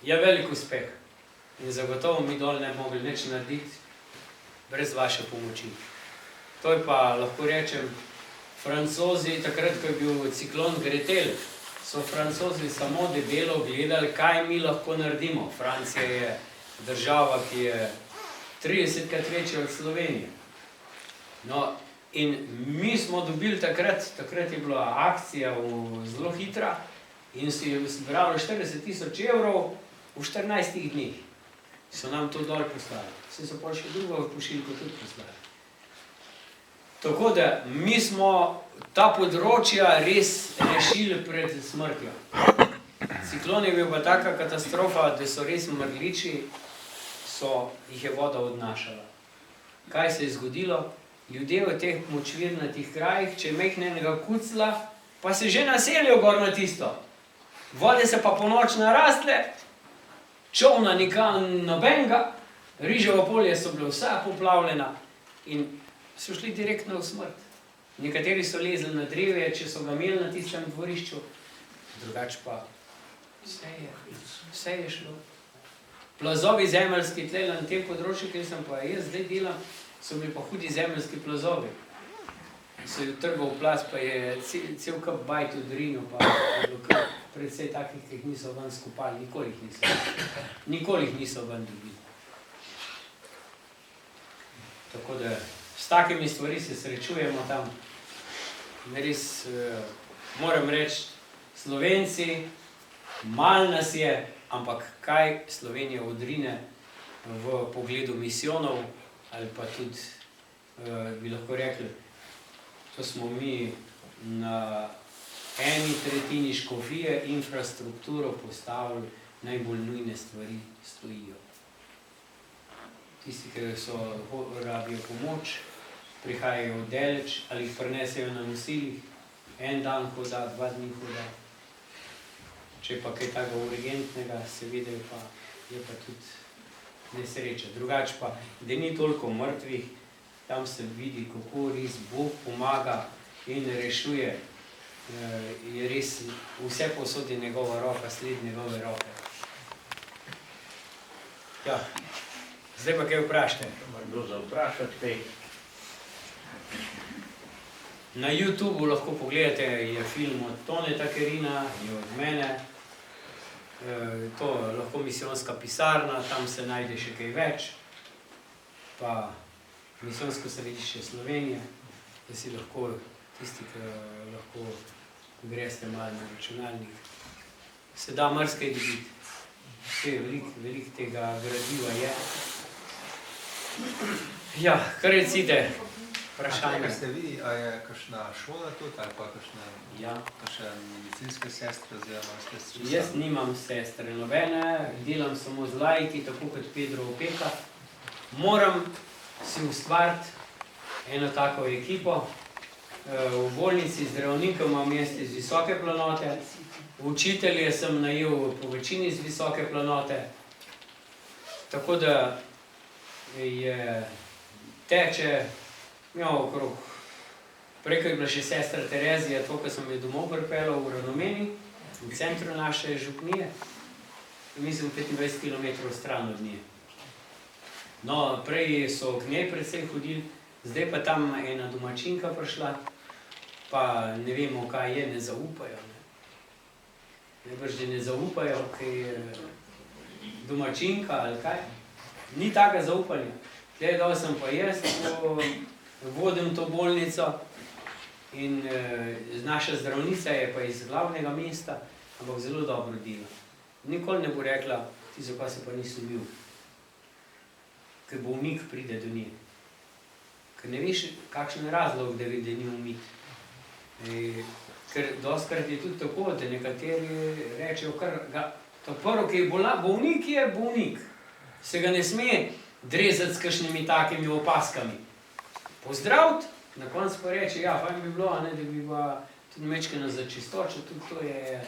je velik uspeh. In zagotovo mi dol ne bi mogli nič narediti brez vaše pomoči. To je pa, lahko rečem, Francozi, takrat, ko je bil ciklon Gretel, so Francozi samo debelo gledali, kaj mi lahko naredimo. Francija je država, ki je 30krat večja od Slovenije. No, in mi smo dobili takrat je bila akcija zelo hitra in si je zbralo 40 000 evrov v 14 dneh. So nam to dol poslali. Vse so pa še drugo pošiljko tudi poslali. Tako da mi smo ta področja res rešili pred smrtjo. Ciklon je bil pa taka katastrofa, da so res mrliči, jih je voda odnašala. Kaj se je zgodilo? Ljudje v teh močvirnatih krajih, če mehknenega kucla, pa se že naselijo gor na tisto. Vode se pa ponoč narastle, čovna nikam nobenega, riževo polje so bile vsa poplavljena in so šli direktno v smrt. Nekateri so lezli na drevje, če so ga imeli na tistem dvorišču, drugače pa vse je šlo. Plazovi zemeljski tle na tem področju, kjer sem pa jaz zdaj delam, so bili pa hudi zemeljski plazovi. So jo trgal plaz, pa je cel kup bajt odrinil, pa je bilo predvsej takih, ki jih niso ven skupali, nikoli jih niso ven dobili. Tako da s takimi stvari se srečujemo tam. Res, moram reči, Slovenci, malo nas je, ampak kaj Slovenija odrine v pogledu misijonov, ali pa tudi, bi lahko rekli, to smo mi na 1/3 škofije infrastrukturo postavili, najbolj nujne stvari stojijo. Tisti, ki rabijo pomoč, prihajajo daleč ali jih prinesejo na nosilih, en dan hoda, 2 dni hoda. Če pa kaj tako urgentnega, seveda je pa tudi nesreča. Drugače pa, da ni toliko mrtvih, tam se vidi, kako res Bog pomaga in rešuje. Je res vse posodi njegova roka, sled njegove roke. Ja, zdaj pa kaj vprašajte? Kdo za vprašati kaj? Na YouTubeu lahko pogledate, je film od Toneta Kerina, je od mene. To je lahko misijonska pisarna, tam se najde še kaj več. Pa misijonsko središče Slovenije, da si lahko, tisti, ki lahko greste malo na računalnik, se da marsikaj dobiti. Veliko tega gradiva je. Ja, kar recite, vprašanje. Kar ste vidi, a je kakšna šola tudi, ali pa kakšna medicinska sestra oziroma sestra? Jaz nimam sestre nobene, delam samo z laiki, tako kot Pedro Opeka. Moram si ustvariti eno tako ekipo. V bolnici zdravnika imam jaz iz Visoke Planote, učitelje sem najel po večini iz Visoke Planote, tako da teče okrog. Prej, ko je bila še sestra Terezija, to, ko sem jo domov pripeljal v Radomeni, v centru naše župnije, mislim 25 km stran od nje. No, prej so k njej predvsej hodili, zdaj pa tam ena domačinka prišla, pa ne vemo, kaj je, ne zaupajo. Najbrž, da ne zaupajo, kaj je domačinka ali kaj. Ni taka zaupanja. Tle dal sem pa jaz, ko vodim to bolnico in naša zdravnica je pa iz glavnega mesta, ampak zelo dobro dela. Nikoli ne bo rekla, ti za pa se pa nisi umil, ker bolnik pride do nje. Ker ne veš, kakšen razlog, da ni umit. Ker dostkrat je tudi tako, da nekateri rečejo, to prvo, ki je bolnik, je bolnik. Se ga ne sme drezati s kakšnimi takimi opaskami. Pozdraviti, na koncu pa reče, ja, fajn bi bilo, da bi pa tudi mečkeno za čistočo, tudi to je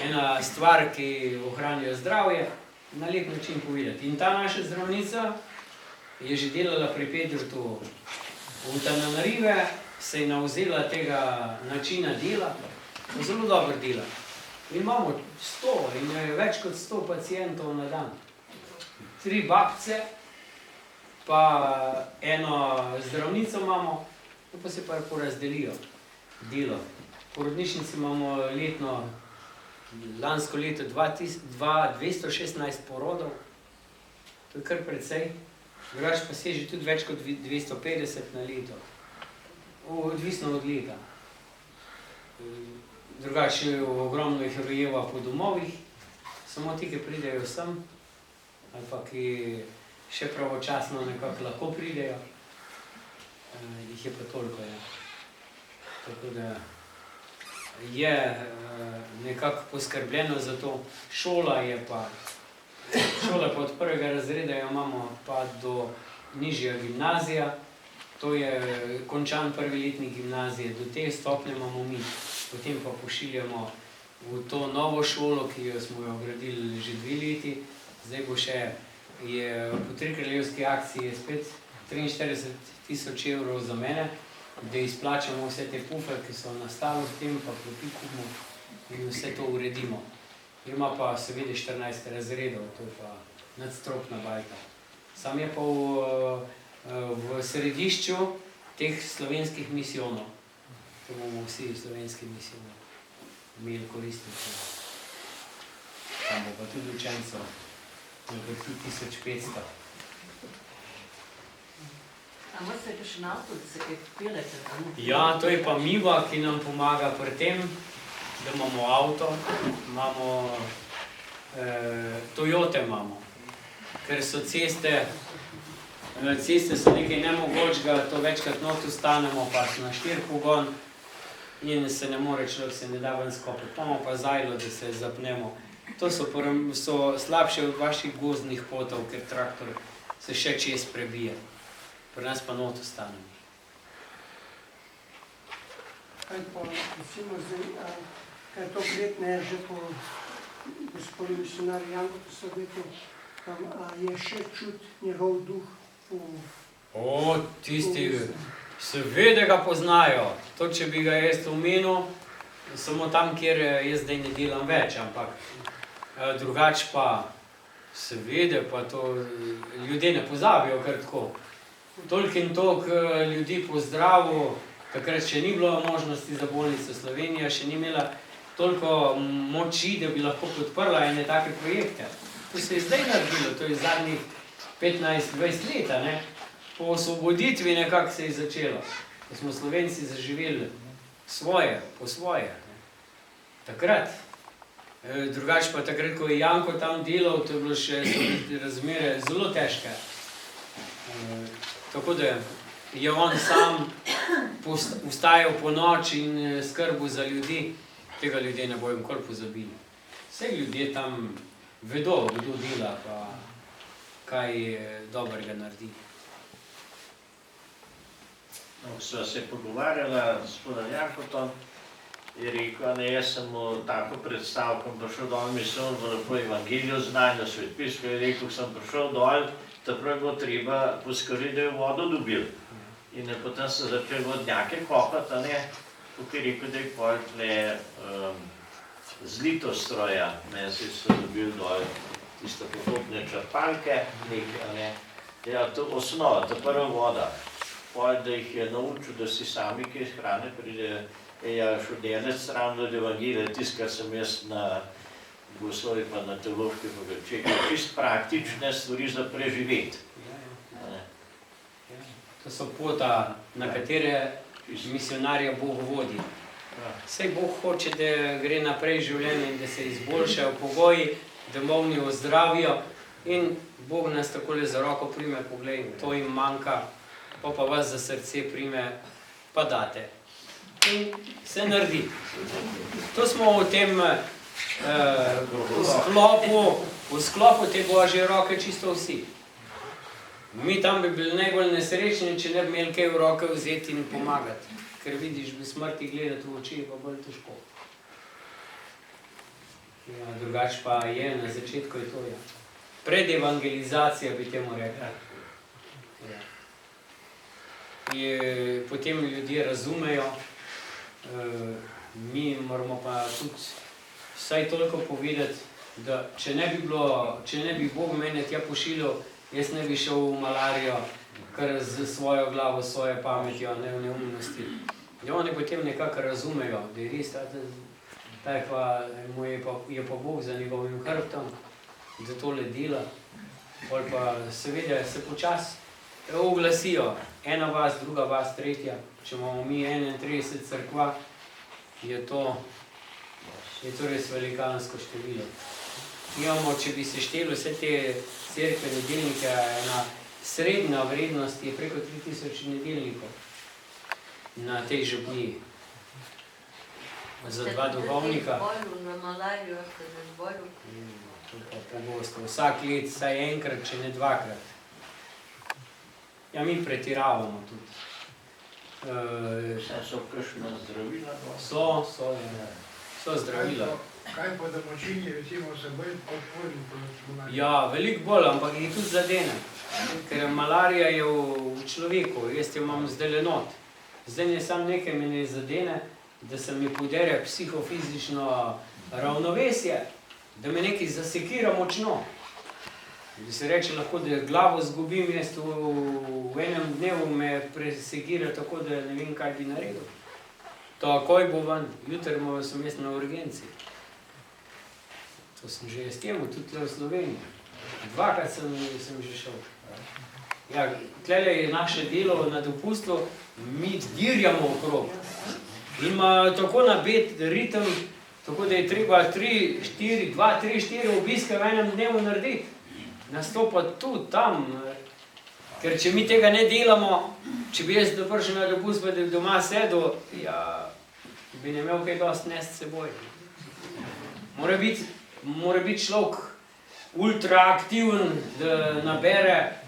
ena stvar, ki ohranijo zdravje, na lep način povedati. In ta naša zdravnica je že delala pri Pedrotu v Tananarive, se je navzela tega načina dela, zelo dobro dela. In imamo 100 in več kot 100 pacijentov na dan. 3 babce, pa eno zdravnico imamo, pa se pa porazdelijo delo. V porodnišnici imamo letno, lansko leto 216 porodov, to je kar precej. Drugače pa seže tudi več kot 250 na leto, odvisno od leta. Drugače ogromno jih rojeva po domovih, samo ti, ki pridejo sem, ali pa ki še pravočasno nekako lahko pridejo, jih je pa toliko, ja. Tako da je nekako poskrbljeno za to. Šola pa od 1. razreda jo imamo pa do nižja gimnazija, to je končan 1. letnik gimnazije, do te stopnje imamo mi. Potem pa pošiljamo v to novo šolo, ki smo jo gradili že 2 leti. Zdaj bo še, po 3 kraljevski akciji spet 43 000 evrov za mene, da izplačamo vse te pufe, ki so nastali v tem, pa propikamo in vse to uredimo. Ima pa seveda 14 razredov, to je pa nadstropna bajta. Sam je pa v središču teh slovenskih misijonov. To bomo vsi slovenski misijonari imeli koristiti. Tam bo pa tudi učencev, nekaj 3500. A morate pa še na avto, da se kaj pelete? Ja, to je pa Miva, ki nam pomaga pri tem, da imamo avto, imamo Toyote imamo, ker so ceste so nekaj nemogočega, to večkrat not ustanemo, pa so na 4 pogon in se ne more človek, se ne da ven skopiti. Imamo pa zajlo, da se zapnemo. To so slabše od vaših gozdnih potov, ker traktor se še čez prebije. Pri nas pa not ustanemo. Kaj pa, recimo zdaj, kaj to gledne že po gospodu misionarju Janku Posavitev, tam je še čut njegov duh po... Tisti, seveda ga poznajo. To, če bi ga jaz omenil, samo tam, kjer jaz zdaj ne delam več, ampak drugače pa, seveda, pa to ljudje ne pozabijo kar tako. Toliko in toliko ljudi pozdravil, takrat še ni bilo možnosti za bolnico. Slovenija še ni imela toliko moči, da bi lahko podprla ene take projekte. To se je zdaj naredilo, to je zadnjih 15-20 let, ne? Po osvoboditvi nekako se je začelo, da smo Slovenci zaživeli po svoje. Takrat. Drugače pa takrat, ko je Janko tam delal, to je bilo še razmere zelo težke. Tako da je on sam vstajal po noči in skrbel za ljudi, tega ljudje ne bojo nikoli pozabili. Vse ljudje tam vedo, kdo dela, pa kaj dobrega naredi. Sva se pogovarjala s gospodom Jankotom, je rekel, da jaz sem mu tako predstavkam prišel dol, mislim, da lepo evangelijo znanje, svetpisko, je rekel, sem prišel dol, taprav je bilo treba poskrbeti, da je vodo dobil. In potem so začeli vodnjake kopati, a ne, tukaj je rekel, da je pol tle z litostroja, si so dobili dol tiste potopne črpalke, nekaj, a ne. Ja, to osnova, ta prva voda. Pol, da jih je naučil, da si sami kaj iz hrane pride, ja, šodenec ravno od evangelija, tisto, kar sem jaz na Bogoslovi pa na teološki čekal, čist praktične stvari za preživeti. To so pota, na katere misionarja Bog vodi. Saj Bog hoče, da gre naprej življenje in da se izboljšajo pogoji, da bolni ozdravijo in Bog nas takole za roko prime, poglej, to jim manjka, pa vas za srce prime, pa date. In se naredi. To smo v tem v sklopu te Božje roke čisto vsi. Mi tam bi bili najbolj nesrečni, če ne bi imeli kaj v roke vzeti in pomagati. Ker vidiš, bi smrti gledati v oči, pa bolj težko. Ja, drugače pa je, na začetku je to, ja. Predevangelizacija bi temu rekla. Ja. Potem ljudje razumejo, mi moramo pa tudi vsaj toliko povedati, da če ne bi Bog mene tja pošiljal, jaz ne bi šel v malarijo, kar z svojo glavo, svojo pametjo, ne v neumnosti. Da oni potem nekako razumejo, da je res, je pa Bog za njegovim hrbtom, da tole dela. Pol pa seveda se počasi oglasijo, ena vas, druga vas, tretja. Če imamo mi 31 cerkva, je to res velikansko število. Imamo, če bi se šteli vse te cerkve nedeljnike, ena srednja vrednost je preko 3000 nedeljnikov na tej župniji. Za 2 duhovnika. Na malarijo ste na zboru? To pa pogosto. Vsak let, vsaj enkrat, če ne 2-krat. Ja, mi pretiravamo tudi. So kakšna zdravila? So zdravila. Kaj pa domačini, recimo, se bolj podporni proti malariji? Ja, veliko bolj, ampak jih tudi zadene. Ker malarija je v človeku, jaz jo imam zdaj not. Zdaj ne samo nekaj me ne zadene, da se mi podere psihofizično ravnovesje, da me nekaj zasekira močno. Da se reče lahko, da glavo zgubim, jaz v enem dnevu me presekira tako, da ne vem, kaj bi naredil. Takoj bo ven, jutri sem jaz na urgenci. To sem že s temu, tudi tle v Sloveniji. 2-krat sem že šel. Ja, tlele je naše delo na dopustu, mi dirjamo okrog. Ima tako nabet ritem, tako da je treba 2-3-4 obiske v enem dnevu narediti. Nastopati tudi tam. Ker če mi tega ne delamo, če bi jaz prišel na dopust, pa da bi doma sedel, ja, bi ne imel kaj dosti nesti s seboj. Mora biti človek ultraaktiven, da nabere,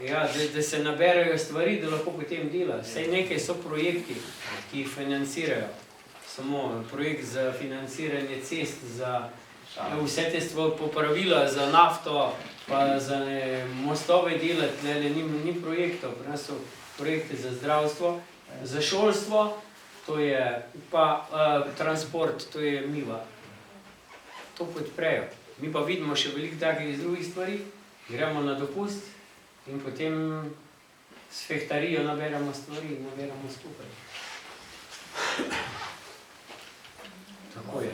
ja, da se naberejo stvari, da lahko potem dela. Vsaj nekaj so projekti, ki jih financirajo. Samo projekt za financiranje cest, za vse te popravila, za nafto, pa za mostove delati, ni projektov. Pri nas so projekte za zdravstvo, za šolstvo, to je pa transport, to je Miva. To podprejo. Mi pa vidimo še veliko takih drugih stvari, gremo na dopust in potem s fehtarijo naberamo stvari in naberamo skupaj. Tako je.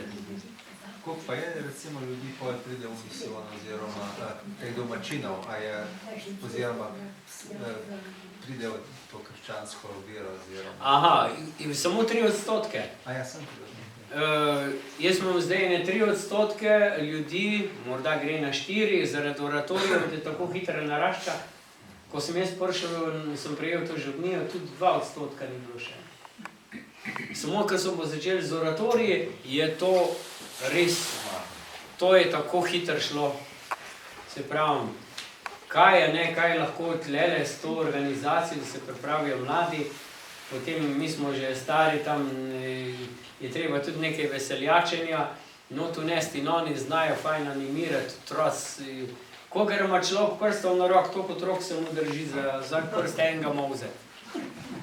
Koliko pa je recimo ljudi, ko pride v misijon oziroma teh domačinov, oziroma pride v to krščansko vero oziroma... Aha, samo 3%. Ja, sem tudi. Jaz imam zdaj 3% ljudi, morda gre na 4, zaradi oratorijev, da tako hitro narašča. Ko sem jaz prišel in sem prejel to župnijo, tudi 2% ni bilo še. Samo, ker so začeli z oratoriji, je to res, to je tako hitro šlo. Se pravim, kaj lahko tlele s to organizacijo, da se pripravijo mladi, potem mi smo že stari, tam je treba tudi nekaj veseljačenja, not unesti in oni znajo fajn animirati, otroci. Kogar ima človek prstov na rok, toliko otrok se mu drži za prst enega molze.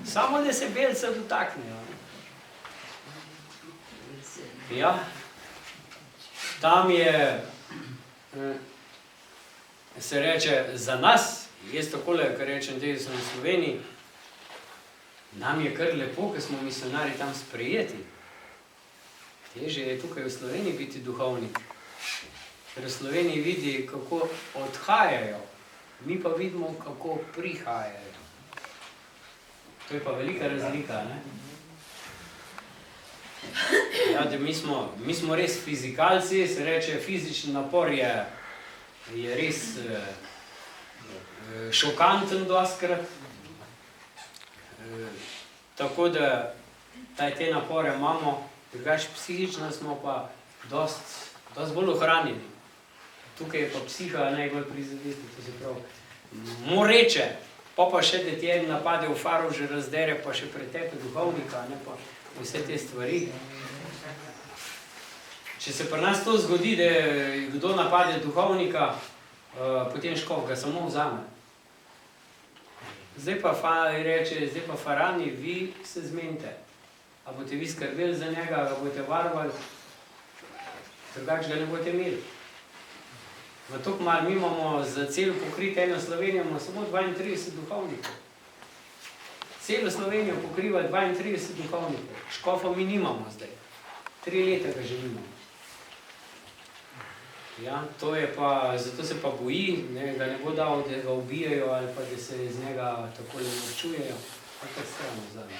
Samo da se belce dotaknejo. Ja, tam je, se reče, za nas, jaz takole, kar rečem, da sem v Sloveniji, nam je kar lepo, ker smo misionari tam sprejeti. Težje je tukaj v Sloveniji biti duhovnik. Ker v Sloveniji vidi, kako odhajajo, mi pa vidimo, kako prihajajo. To je pa velika razlika, ne? Ja, da mi smo res fizikalci, se reče, fizični napor je res šokanten dostkrat. Tako da te napore imamo, drugače psihično smo pa dosti bolj ohranjeni. Tukaj je pa psiha najbolj prizadeta, to se pravi. Moreče, pa še, da ti en napade v farov že razdere, pa še pretepe duhovnika, ne pa vse te stvari. Če se pri nas to zgodi, da kdo napade duhovnika, potem škof ga samo vzame. Zdaj pa reče, zdaj pa farani, vi se zmenite. A boste vi skrbeli za njega, ga boste varovali? drugače ga ne boste imeli. Tako malo, mi imamo za celo pokrito eno Slovenijo, imamo samo 32 duhovnikov. Celo Slovenijo pokriva 32 duhovnikov. Škofa mi nimamo zdaj. 3 leta ga že nimamo. Ja, to je pa, zato se pa boji, ne, da ne bo dal, da ga ubijajo ali pa da se iz njega takole norčujejo. Tako strano zadnje.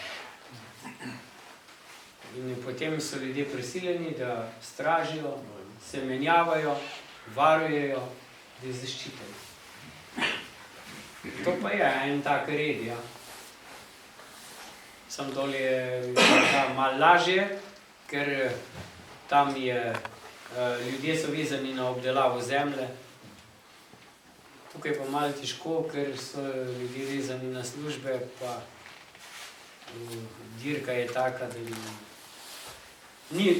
In potem so ljudje prisiljeni, da stražijo, se menjavajo, varujejo, da jih zaščitajo. To pa je en tak red, ja. Sam dol je malo lažje, ker tam je, ljudje so vezani na obdelavo zemlje. Tukaj pa malo težko, ker so ljudje vezani na službe, pa dirka je taka, da ni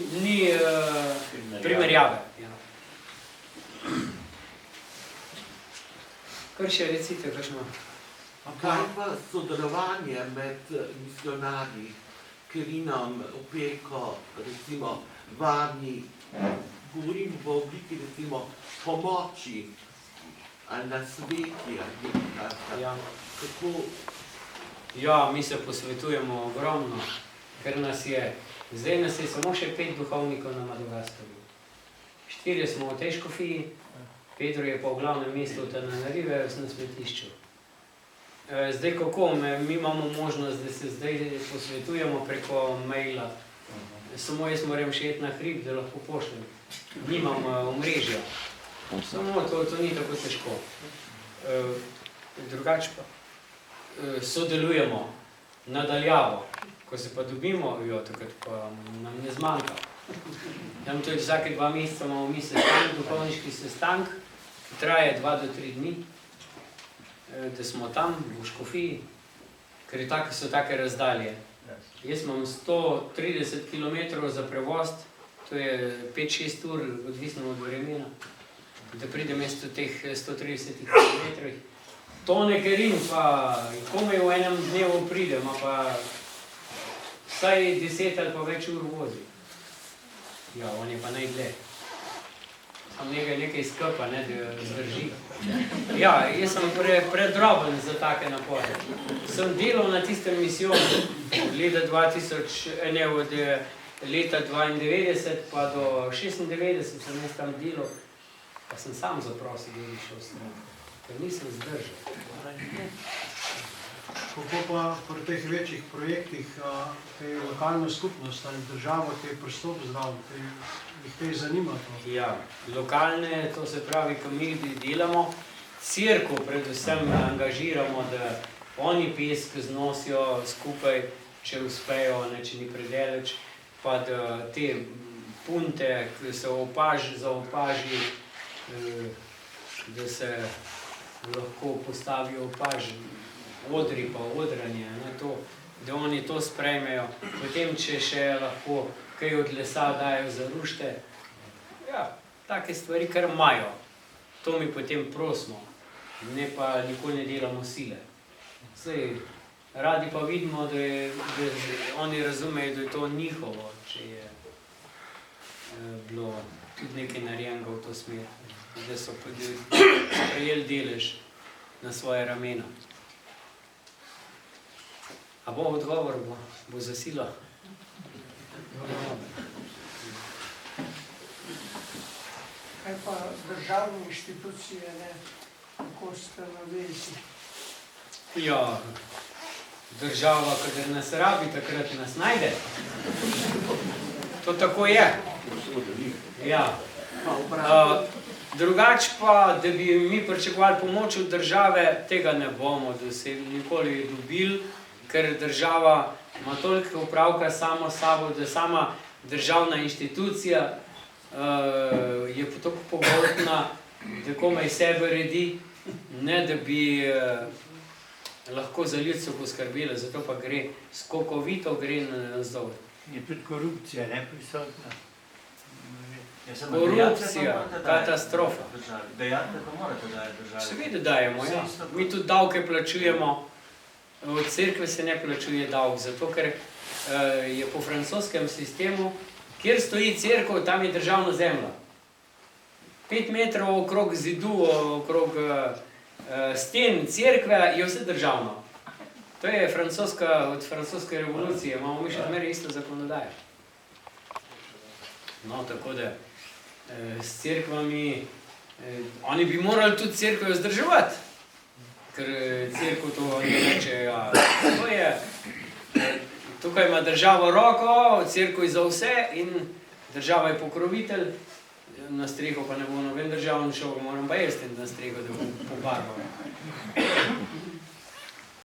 primerjave. Ja. Kar še recite, kakšno? Kaj pa sodelovanje med misionarji, Kirinom, Opeko, recimo vami, govorim v obliki recimo pomoči ali nasveti ali Ja. kako Ja, mi se posvetujemo ogromno, ker zdaj nas je samo še 5 duhovnikov na Madagaskarju. 4 smo v tej škofiji, Pedro je pa v glavnem mestu v Tenerife, na smetišču. Zdaj kako, mi imamo možnost, da se zdaj posvetujemo preko maila. Samo jaz moram še iti na hrib, da lahko pošljem. Nimam omrežja. Samo to ni tako težko. Drugače pa sodelujemo nadaljavo. Ko se pa dobimo, takrat pa nam ne zmanjka. Tam tudi vsake 2 meseca imamo mi sestanek, duhovniški sestanek, ki traje 2 do 3 dni, da smo tam v škofiji, ker so take razdalje. Jaz imam 130 km za prevoz, to je 5-6 ur, odvisno od vremena, da pridem jaz v teh 130 km. Tone Kerin pa komaj v enem dnevu pridem, pa vsaj 10 ali pa več ur vozi. Ja, on je pa najdlje. Sam nekaj skapa, da zdrži. Ja, jaz sem predroben za take napore. Sem delal na tistem misijonu od leta 92 pa do 96 sem jaz tam delal, pa sem sam zaprosil, da bi šel stran, ker nisem zdržal. Kako pa pri teh večjih projektih, te lokalna skupnost ali država, te pristop zdrav, jih te zanima to? Ja, lokalne, to se pravi, ko mi delamo, cerkev predvsem angažiramo, da oni pesk znosijo skupaj, če uspejo, če ni predaleč, pa da te punte, ki se zaopaži, da se lahko postavijo opaži, odri pa odranje, da oni to sprejmejo. Potem, če še lahko kaj od lesa dajo za rušte, ja, take stvari, kar imajo. To mi potem prosimo, ne pa nikoli ne delamo sile. Saj, radi pa vidimo, da oni razumejo, da je to njihovo, če je bilo tudi nekaj narejenega v to smer, da so prejeli delež na svoje ramena. A bo odgovor, bo za silo? Kaj pa državne inštitucije, kako ste na vezi? Ja, država, kadar nas rabi, takrat nas najde. To tako je. Ja. Drugače pa, da bi mi pričakovali pomoč od države, tega ne bomo nikoli dobili, ker država ima toliko opravka samo s sabo, da sama državna inštitucija je tako pogoltna, da komaj sebe redi, ne da bi lahko za ljudstvo poskrbela, zato pa gre skokovito, gre navzdol. Je tudi korupcija prisotna. Korupcija, katastrofa. Dejate pa morate dajati državi. Seveda dajemo, ja. Mi tudi davke plačujemo, od cerkve se ne plačuje davk, zato ker je po francoskem sistemu, kjer stoji cerkev, tam je državna zemlja. 5 metrov okrog zidu, okrog sten cerkve je vse državno. To je od francoske revolucije, imamo mi še zmeraj isto zakonodajo. No, tako da s cerkvami, oni bi morali tudi cerkve vzdrževati, ker cerkev to ne reče, ja, to je, tukaj ima država roko, cerkev je za vse in država je pokrovitelj, na streho pa ne bo noben državni šel, moram pa jaz na streho, da bom pobarval.